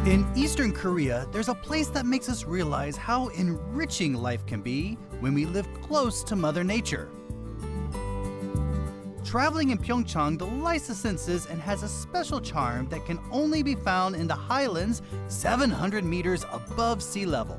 In Eastern Korea, there's a place that makes us realize how enriching life can be when we live close to Mother Nature. Traveling in Pyeongchang delights the senses and has a special charm that can only be found in the highlands 700 meters above sea level.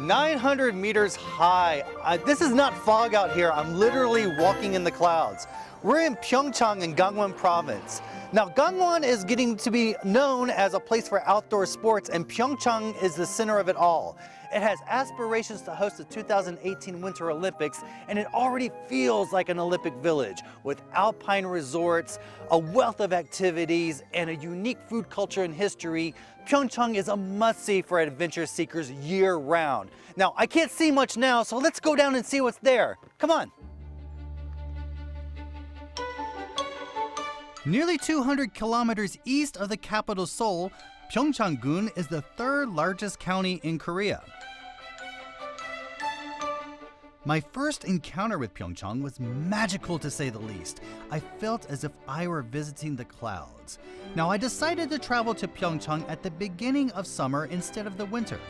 "900 meters high. This is not fog out here. I'm literally walking in the clouds. We're in Pyeongchang in Gangwon province. Now, Gangwon is getting to be known as a place for outdoor sports, and Pyeongchang is the center of it all. It has aspirations to host the 2018 Winter Olympics, and it already feels like an Olympic village with alpine resorts, a wealth of activities, and a unique food culture and history. Pyeongchang is a must-see for adventure seekers year-round. Now, I can't see much now, so let's go down and see what's there. Come on. Nearly 200 kilometers east of the capital Seoul, Pyeongchang-gun is the third largest county in Korea. My first encounter with Pyeongchang was magical to say the least. I felt as if I were visiting the clouds. Now, I decided to travel to Pyeongchang at the beginning of summer instead of the winter.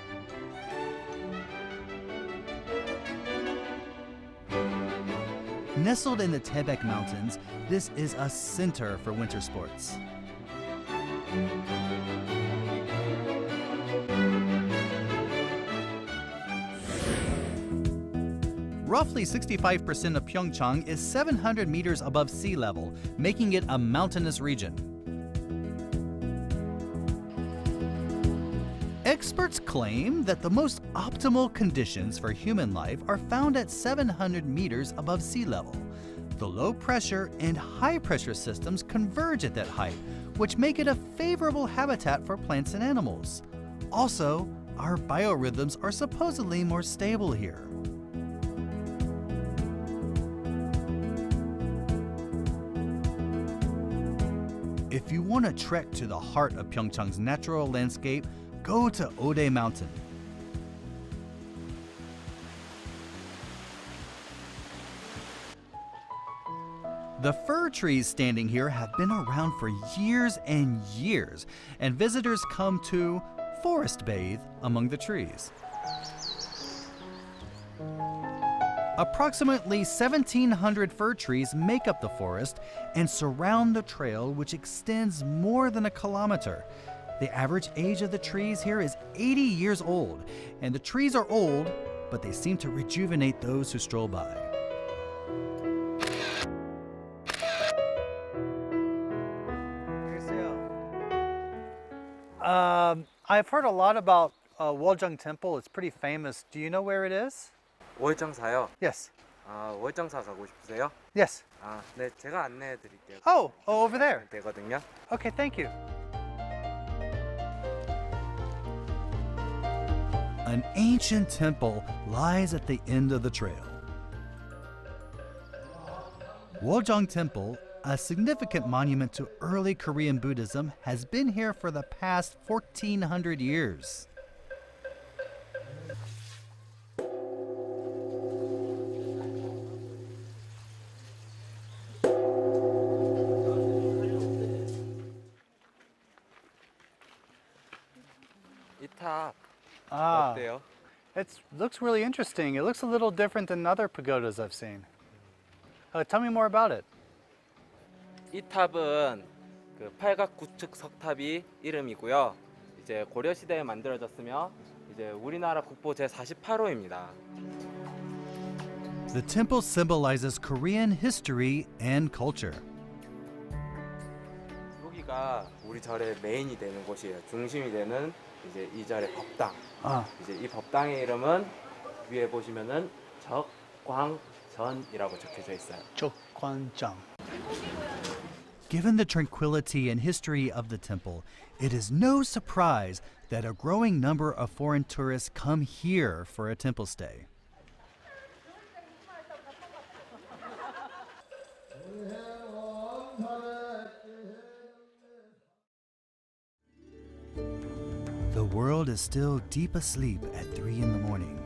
Nestled in the Taebaek Mountains, this is a center for winter sports. Roughly 65% of Pyeongchang is 700 meters above sea level, making it a mountainous region. Experts claim that the most optimal conditions for human life are found at 700 meters above sea level. The low pressure and high pressure systems converge at that height, which make it a favorable habitat for plants and animals. Also, our biorhythms are supposedly more stable here. If you want to trek to the heart of Pyeongchang's natural landscape, go to Ode Mountain. The fir trees standing here have been around for years and years, and visitors come to forest bathe among the trees. Approximately 1,700 fir trees make up the forest and surround the trail, which extends more than a kilometer. The average age of the trees here is 80 years old, and the trees are old, but they seem to rejuvenate those who stroll by. I've heard a lot about Hwa-Jung Temple. It's pretty famous. Do you know where it is? 월정사요? Yes. 아, 월정사 가고 싶으세요? Yes. 아, 네, 제가 안내해 드릴게요. Oh, over there. 되거든요. Okay, thank you. An ancient temple lies at the end of the trail. Hwa-Jung Temple, a significant monument to early Korean Buddhism, has been here for the past 1,400 years. 이 탑 Ah, 어때요? it looks really interesting. It looks a little different than other pagodas I've seen. Tell me more about it. 이 탑은 그 팔각구축 석탑이 이름이고요. 이제 고려 시대에 만들어졌으며 이제 우리나라 국보 제48호입니다. The temple symbolizes Korean history and culture. 여기가 우리 절의 메인이 되는 곳이에요. 중심이 되는 이제 이 절의 법당. 이제 이 법당의 이름은 위에 보시면은 적광전이라고 적혀져 있어요. 적광장. Given the tranquility and history of the temple, it is no surprise that a growing number of foreign tourists come here for a temple stay. world is still deep asleep at 3 in the morning.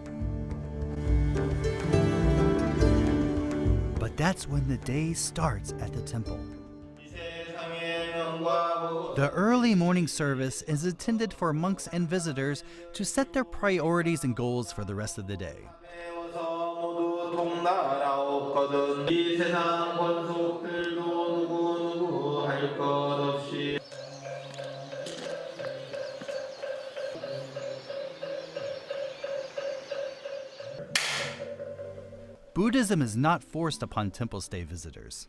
But that's when the day starts at the temple. The early morning service is intended for monks and visitors to set their priorities and goals for the rest of the day. Buddhism is not forced upon temple stay visitors.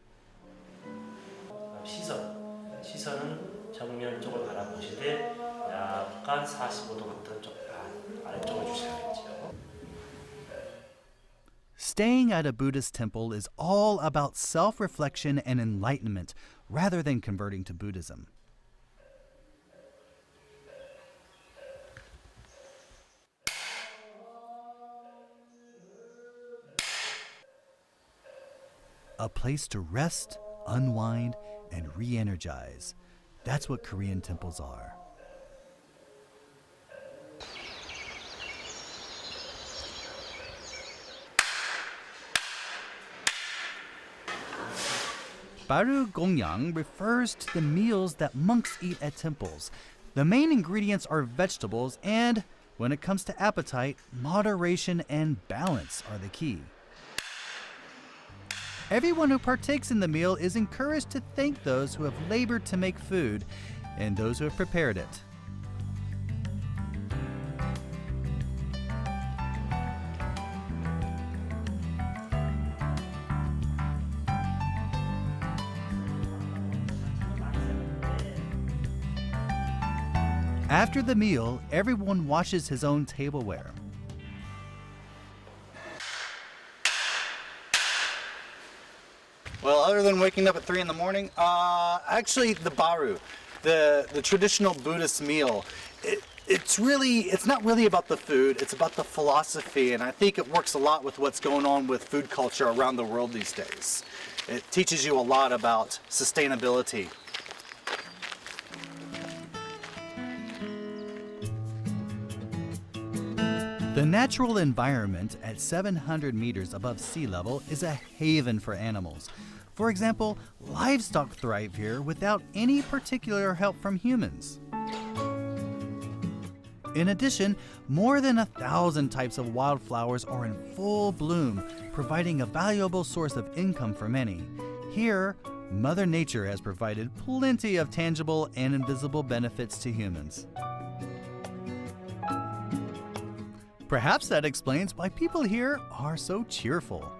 시선은 정면 쪽을 바라보시되 약간 45도 같은 쪽 아래쪽을 주셔야겠죠. Staying at a Buddhist temple is all about self-reflection and enlightenment rather than converting to Buddhism. A place to rest, unwind, and re-energize. That's what Korean temples are. Baru gongyang refers to the meals that monks eat at temples. The main ingredients are vegetables, and when it comes to appetite, moderation and balance are the key. Everyone who partakes in the meal is encouraged to thank those who have labored to make food and those who have prepared it. After the meal, everyone washes his own tableware. Well, other than waking up at 3 in the morning, actually the baru, the traditional Buddhist meal, it's not really about the food, it's about the philosophy, and I think it works a lot with what's going on with food culture around the world these days. It teaches you a lot about sustainability. The natural environment at 700 meters above sea level is a haven for animals. For example, livestock thrive here without any particular help from humans. In addition, more than 1,000 types of wildflowers are in full bloom, providing a valuable source of income for many. Here, Mother Nature has provided plenty of tangible and invisible benefits to humans. Perhaps that explains why people here are so cheerful.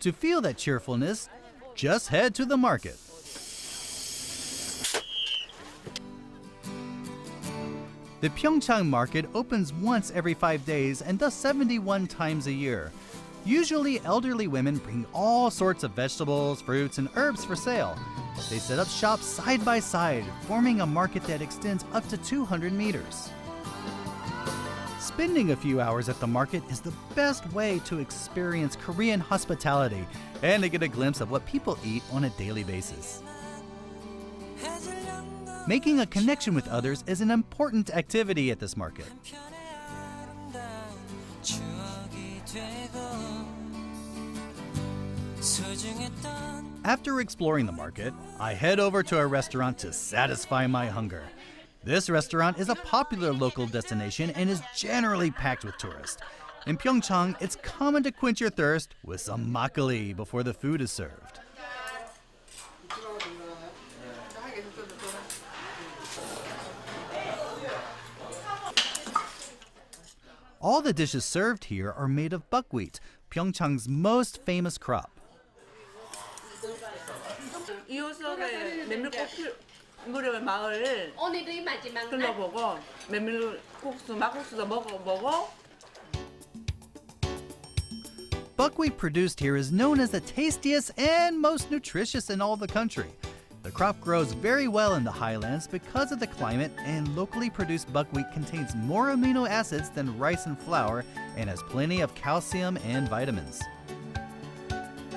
To feel that cheerfulness, just head to the market. The Pyeongchang Market opens once every 5 days and thus 71 times a year. Usually, elderly women bring all sorts of vegetables, fruits, and herbs for sale. They set up shop side by side, forming a market that extends up to 200 meters. Spending a few hours at the market is the best way to experience Korean hospitality and to get a glimpse of what people eat on a daily basis. Making a connection with others is an important activity at this market. After exploring the market, I head over to a restaurant to satisfy my hunger. This restaurant is a popular local destination and is generally packed with tourists. In Pyeongchang, it's common to quench your thirst with some makgeolli before the food is served. All the dishes served here are made of buckwheat, Pyeongchang's most famous crop. 이효석의 메밀국수 무렵의 마을 둘러보고 메밀국수 막국수도 먹어보고. Buckwheat produced here is known as the tastiest and most nutritious in all the country. The crop grows very well in the highlands because of the climate, and locally produced buckwheat contains more amino acids than rice and flour and has plenty of calcium and vitamins.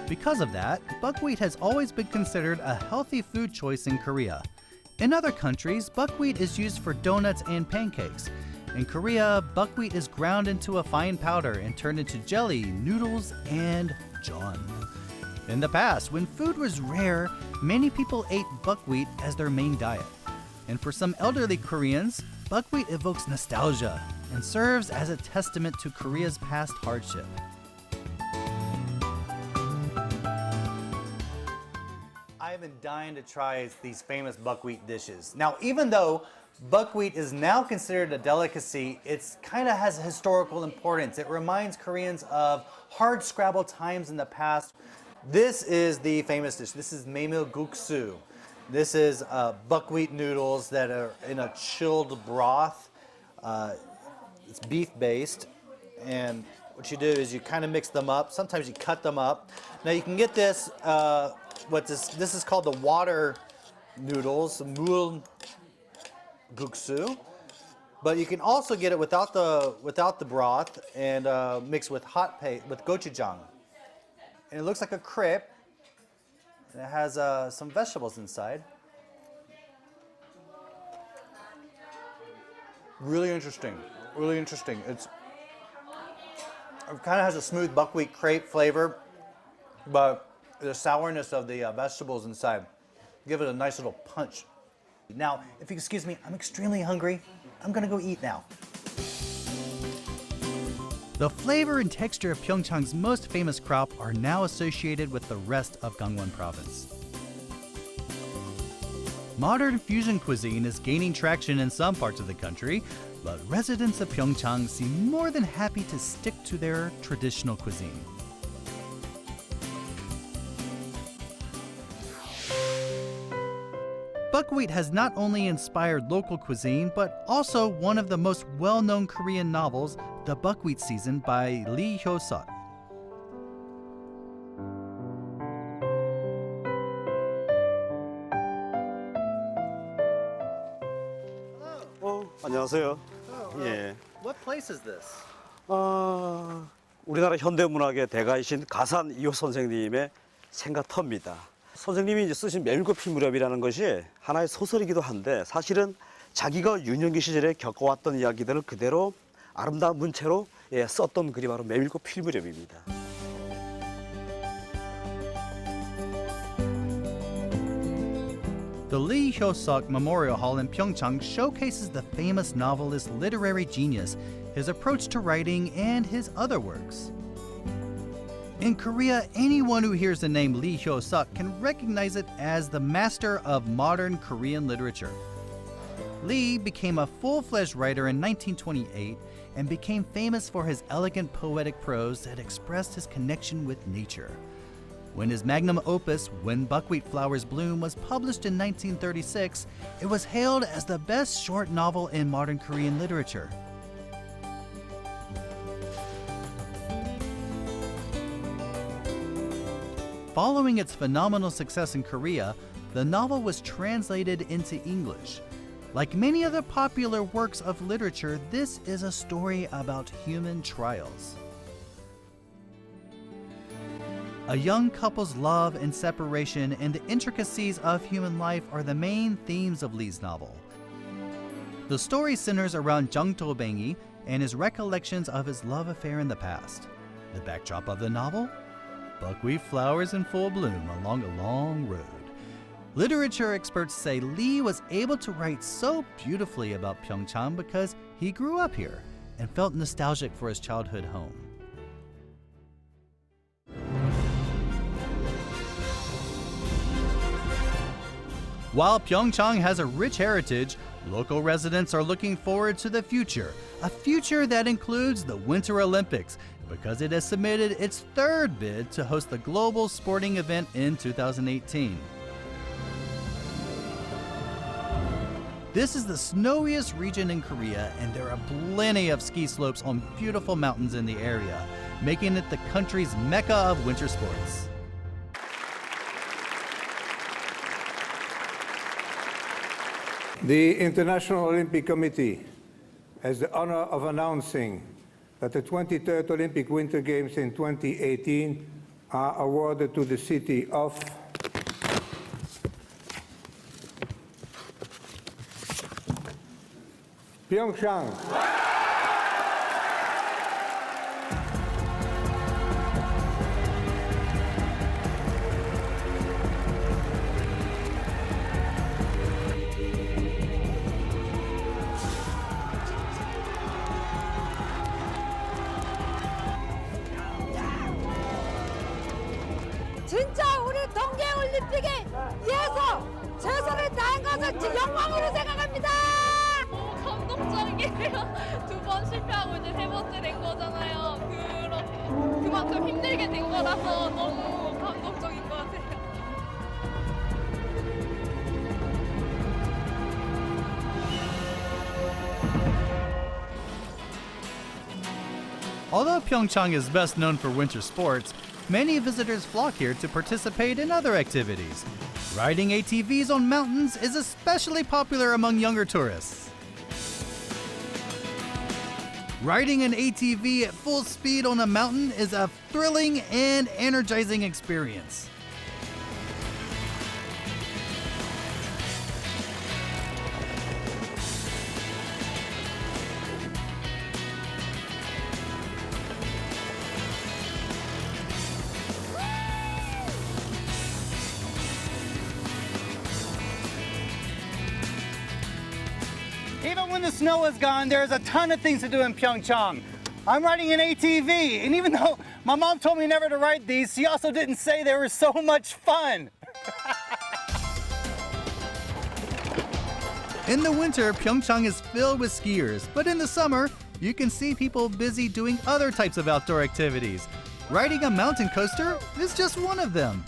Because of that, buckwheat has always been considered a healthy food choice in Korea. In other countries, buckwheat is used for donuts and pancakes. In Korea, buckwheat is ground into a fine powder and turned into jelly, noodles, and jeon. In the past, when food was rare, many people ate buckwheat as their main diet. And for some elderly Koreans, buckwheat evokes nostalgia and serves as a testament to Korea's past hardship. I've been dying to try these famous buckwheat dishes. Now, even though buckwheat is now considered a delicacy, it kind of has historical importance. It reminds Koreans of hard scrabble times in the past. This is the famous dish. This is guksu. This is buckwheat noodles that are in a chilled broth. It's beef-based, and what you do is you kind of mix them up. Sometimes you cut them up. Now you can get this. This is called the water noodles, mul guksu. But you can also get it without the broth and mix with with gochujang. And it looks like a crepe. And it has some vegetables inside. Really interesting. Really interesting. It kind of has a smooth buckwheat crepe flavor, but the sourness of the vegetables inside give it a nice little punch. Now, if you excuse me, I'm extremely hungry. I'm gonna go eat now. The flavor and texture of Pyeongchang's most famous crop are now associated with the rest of Gangwon province. Modern fusion cuisine is gaining traction in some parts of the country, but residents of Pyeongchang seem more than happy to stick to their traditional cuisine. Buckwheat has not only inspired local cuisine, but also one of the most well-known Korean novels, The Buckwheat Season by Ho-Suk. 안녕하세요. 예. What place is this? 우리나라 현대문학의 대가이신 가산 이효 선생님의 생가터입니다. 선생님이 이제 쓰신 메밀꽃 필 무렵이라는 것이 하나의 소설이기도 한데 사실은 자기가 유년기 시절에 겪어왔던 이야기들을 그대로 아름다운 문체로 썼던 글이 바로 메밀꽃 필 무렵입니다. The Lee Ho-Suk Memorial Hall in Pyeongchang showcases the famous novelist's literary genius, his approach to writing, and his other works. In Korea, anyone who hears the name Lee Ho-Suk can recognize it as the master of modern Korean literature. Lee became a full-fledged writer in 1928 and became famous for his elegant poetic prose that expressed his connection with nature. When his magnum opus, When Buckwheat Flowers Bloom, was published in 1936, it was hailed as the best short novel in modern Korean literature. Following its phenomenal success in Korea, the novel was translated into English. Like many other popular works of literature, this is a story about human trials. A young couple's love and separation and the intricacies of human life are the main themes of Lee's novel. The story centers around Jung Do-bangi and his recollections of his love affair in the past. The backdrop of the novel? Buckwheat flowers in full bloom along a long road. Literature experts say Lee was able to write so beautifully about Pyeongchang because he grew up here and felt nostalgic for his childhood home. While Pyeongchang has a rich heritage, local residents are looking forward to the future, a future that includes the Winter Olympics, because it has submitted its third bid to host the global sporting event in 2018. This is the snowiest region in Korea, and there are plenty of ski slopes on beautiful mountains in the area, making it the country's mecca of winter sports. The International Olympic Committee has the honor of announcing that the 23rd Olympic Winter Games in 2018 are awarded to the city of Pyeongchang. 진짜 우리 동계올림픽에 위해서 최선을 다한 것을 영광으로 생각합니다. 너무 감동적이에요. 두 번 실패하고 이제 세 번째 된 거잖아요. 그만큼 힘들게 된 거라서 너무 감동적인 것 같아요. Although Pyeongchang is best known for winter sports, many visitors flock here to participate in other activities. Riding ATVs on mountains is especially popular among younger tourists. Riding an ATV at full speed on a mountain is a thrilling and energizing experience. Even when the snow is gone, there's a ton of things to do in Pyeongchang. I'm riding an ATV, and even though my mom told me never to ride these, she also didn't say they were so much fun. In the winter, Pyeongchang is filled with skiers, but in the summer, you can see people busy doing other types of outdoor activities. Riding a mountain coaster is just one of them.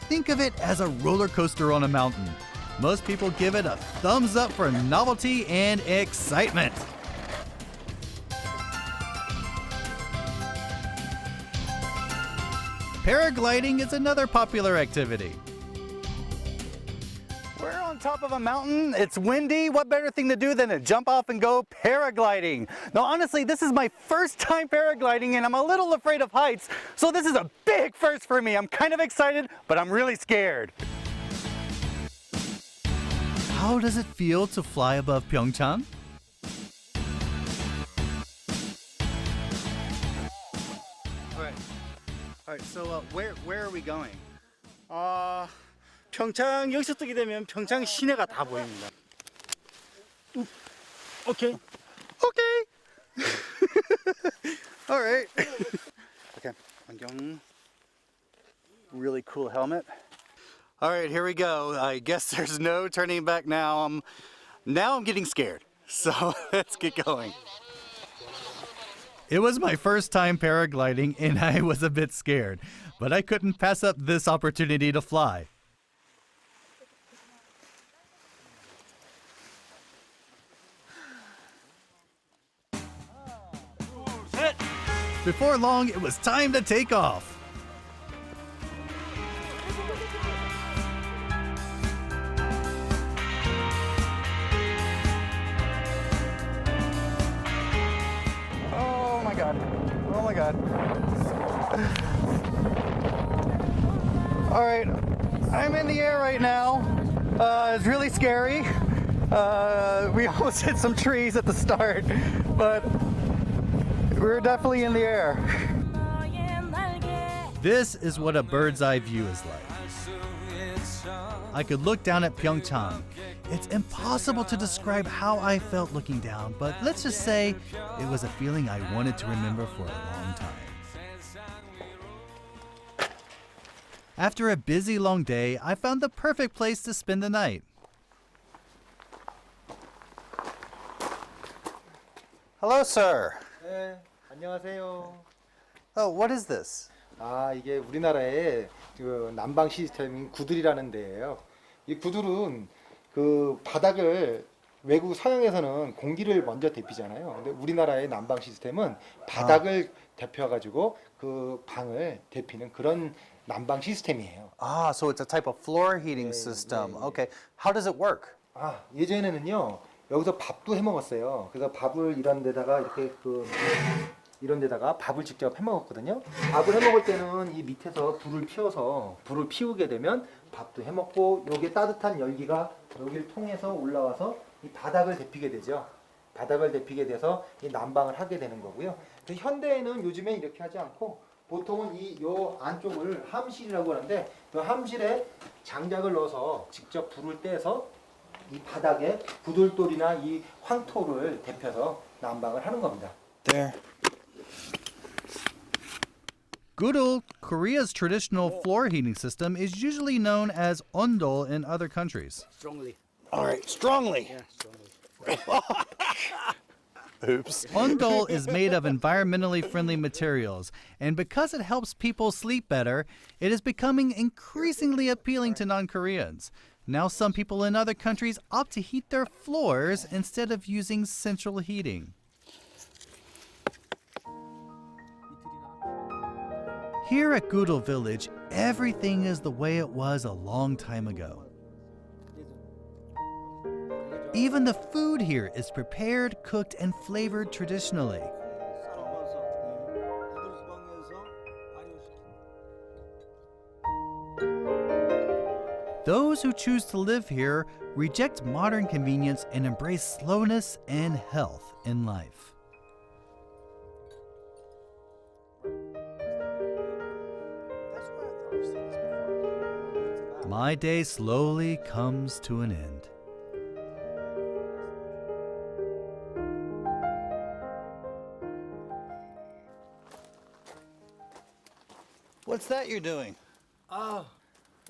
Think of it as a roller coaster on a mountain. Most people give it a thumbs up for novelty and excitement. Paragliding is another popular activity. We're on top of a mountain, it's windy. What better thing to do than to jump off and go paragliding? Now honestly, this is my first time paragliding and I'm a little afraid of heights, so this is a big first for me. I'm kind of excited, but I'm really scared. How does it feel to fly above Pyeongchang? All right. So where are we going? 평창 여기서 뜨게 되면 평창 시내가 다 보입니다. 오케이. Okay. All right. Okay. 안경. Really cool helmet. All right, here we go. I guess there's no turning back now. Now I'm getting scared. So let's get going. It was my first time paragliding and I was a bit scared, but I couldn't pass up this opportunity to fly. Before long, it was time to take off. Oh my God. All right, I'm in the air right now. It's really scary. We almost hit some trees at the start, but we're definitely in the air. This is what a bird's eye view is like. I could look down at Pyeongchang. It's impossible to describe how I felt looking down, but let's just say it was a feeling I wanted to remember for a long time. After a busy long day, I found the perfect place to spend the night. Hello, sir. 네, 안녕하세요. Oh, what is this? 이게 우리나라의 그 난방 시스템인 구들이라는 데예요. 이 구들은 그 바닥을 외국 서양에서는 공기를 먼저 데피잖아요. 근데 우리나라의 난방 시스템은 바닥을 데펴가지고 그 방을 데피는 그런 난방 시스템이에요. So it's a type of floor heating system. Okay, how does it work? 예전에는요 여기서 밥도 해 먹었어요. 그래서 밥을 이런 데다가 이렇게 그 이런 데다가 밥을 직접 해 먹었거든요. 밥을 해 먹을 때는 이 밑에서 불을 피워서 불을 피우게 되면 밥도 해 먹고 여기에 따뜻한 열기가 여기를 통해서 올라와서 이 바닥을 데피게 되죠. 바닥을 데피게 돼서 이 난방을 하게 되는 거고요. 현대에는 요즘에 이렇게 하지 않고 보통은 요 안쪽을 함실이라고 하는데 그 함실에 장작을 넣어서 직접 불을 떼서 이 바닥에 부들돌이나 이 황토를 데펴서 난방을 하는 겁니다. There. Gudol, Korea's traditional floor heating system, is usually known as ondol in other countries. Strongly. All right, strongly. Yeah, strongly. Oops. Ondol is made of environmentally friendly materials, and because it helps people sleep better, it is becoming increasingly appealing to non-Koreans. Now some people in other countries opt to heat their floors instead of using central heating. Here at Gudol Village, everything is the way it was a long time ago. Even the food here is prepared, cooked, and flavored traditionally. Those who choose to live here reject modern convenience and embrace slowness and health in life. My day slowly comes to an end. What's that you're doing?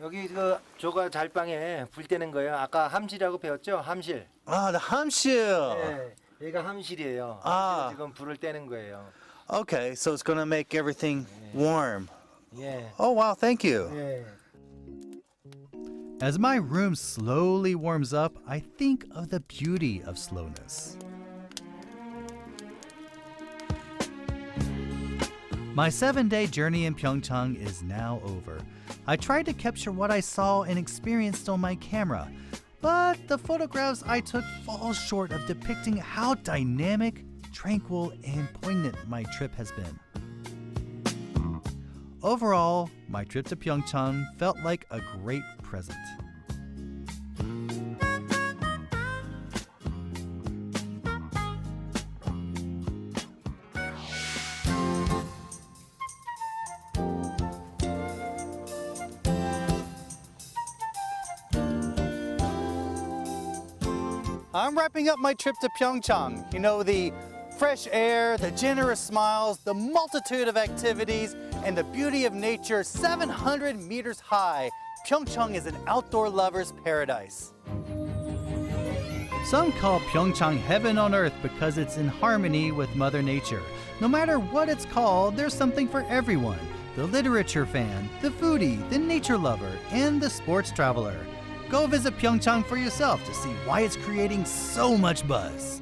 여기 그 조가 잘방에 불 때는 거예요. 아까 함실이라고 배웠죠? 함실. Ah, the hamshil. 네, 여기가 함실이에요. 아. 함실로 지금 불을 떼는 거예요. Okay, so it's gonna make everything warm. 예. Oh wow, thank you. 예. As my room slowly warms up, I think of the beauty of slowness. My 7-day journey in Pyeongchang is now over. I tried to capture what I saw and experienced on my camera, but the photographs I took fall short of depicting how dynamic, tranquil, and poignant my trip has been. Overall, my trip to Pyeongchang felt like a great present. I'm wrapping up my trip to Pyeongchang. You know, the fresh air, the generous smiles, the multitude of activities, and the beauty of nature 700 meters high. Pyeongchang is an outdoor lover's paradise. Some call Pyeongchang heaven on earth because it's in harmony with Mother Nature. No matter what it's called, there's something for everyone. The literature fan, the foodie, the nature lover, and the sports traveler. Go visit Pyeongchang for yourself to see why it's creating so much buzz.